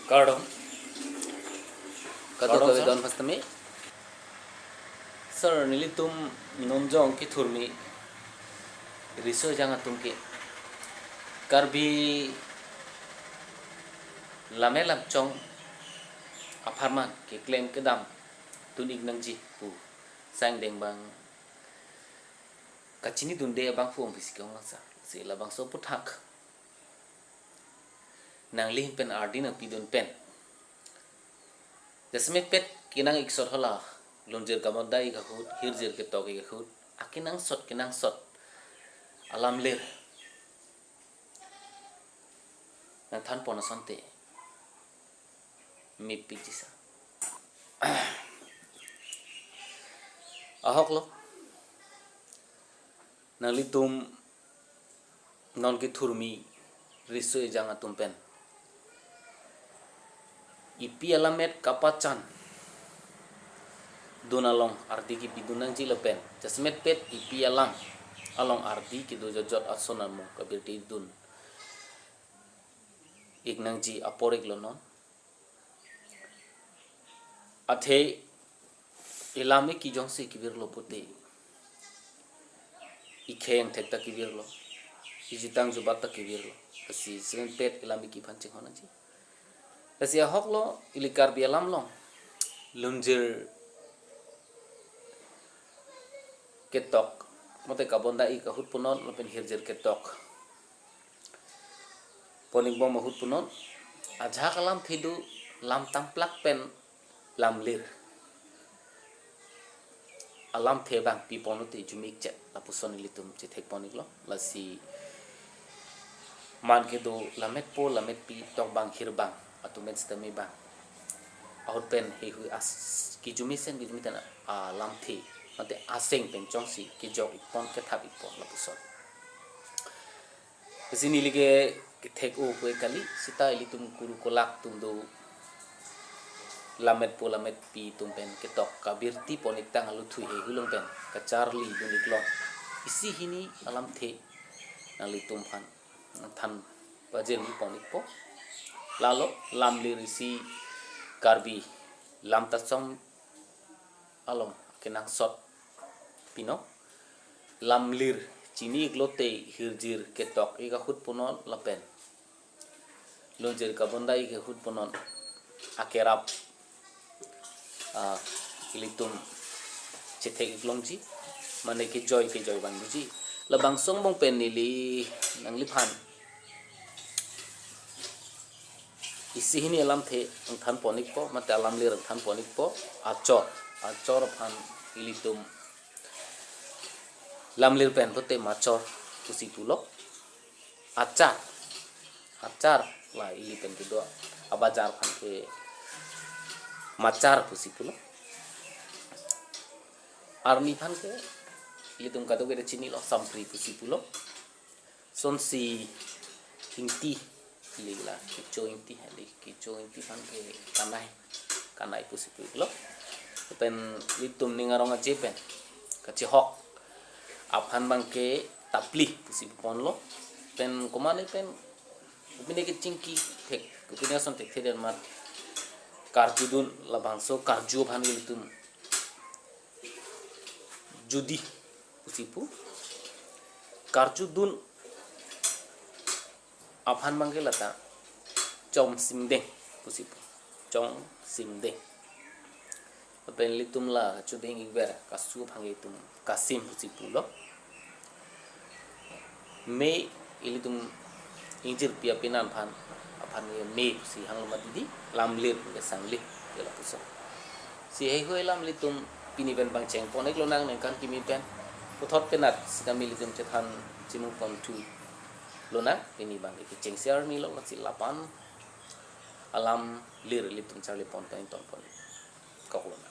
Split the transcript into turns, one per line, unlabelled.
Akardom kato kawe don pastami sir nilitum nonjong ki thurmi riso janga tumke Karbi Lammet chong aparman ke claim ke dam tunig nangji pu sang deng bang kachini dunde bang fu fisik ong sa si la bang so puthak nang lih pen ardina pidun pen jasmet pet kinang iksor hala lonjer kamodai ka hut hirjer ke toke ka hut kinang sot alam lir nang than pona sante mi pijisa ahok lo nang litum non ki thurmi riso janga tumpen ipi alamet kapachan donalong arti ki pidunang jilepen jasmet pet ipi alam along arti ki do jojot asonan mo kabirti dun ignang ji aporik lonon athe ilame ki jongse kibir lo puti ikheng thekta kibir lo ijitang jubata kibir lo kasi sen pet ilame ki phancing hona ji kasi ahok lo ili Karbi Lamlong lunjir ketok mote kabonda I kahut punon lopen hirjir ketok poning bom mahut punon ajha kalam thidu lam tamplak pen lamlir alam thebang pi ponote jumik chet lapuson litum chethek ponik lo lasi man ke do lamet po lamet pi tok bang hirbang atumet stami bang ahut pen he hu as ki jumisen ki jumitana lam the mate aseng pen chongsi ki jok ipon ke thap ipon lapuson sini lige thek o ko kali sita litum kuru kolak tum do lamet po lamet pi tumpen ketok kabirti ponik tang alu thui he hulong pen ka Charli dunik lo isi hini alam the nali tumpan than bajen ni ponik po lalo lamlir isi Karbi lamta som alom kenang sot pino lamlir chini glote hirjir ketok ika hut punon lapen lonjer kabondai ke hut punon akerap ilitum chethek iklongji mane ki joy banduji labang song bong pen nili nang liphan isi hini alam the ang than ponik po mate alam lir ang than ponik po achor phan ilitum lamlir pen pote machor kusi tulok acar la ili pen kedo abajar phan ke macar pusi pulo army phan ke ilitum kado bere chini lo sampri pusi pulo sonsi inti lila kicho inti phan ke kanai pusi pulo pen litum ningarong aje pen kachi hok aphan bang ke tapli pusi pon lo pen komane pen upine ke chingki thek upine son thek theden mat karjudun labangso karju phan litum judi pusipu karjudun aphan bangke lata chom simdeng pusipu chong simdeng pen litum la chudeng iber kasu phange tum kasim pusipu lo me ilitum injir pia pinan phan aphan me si hanglamat di lamlir ke sangli ke la puso si hei hoi lam litum pini ben bang cheng ponek lo nang neng kan kimi pen puthot penat sikami litum chethan chimung pon tu lo nang pini bang ke cheng siar mi lo si lapan alam lir litum Charli pon pen ton pon kakulon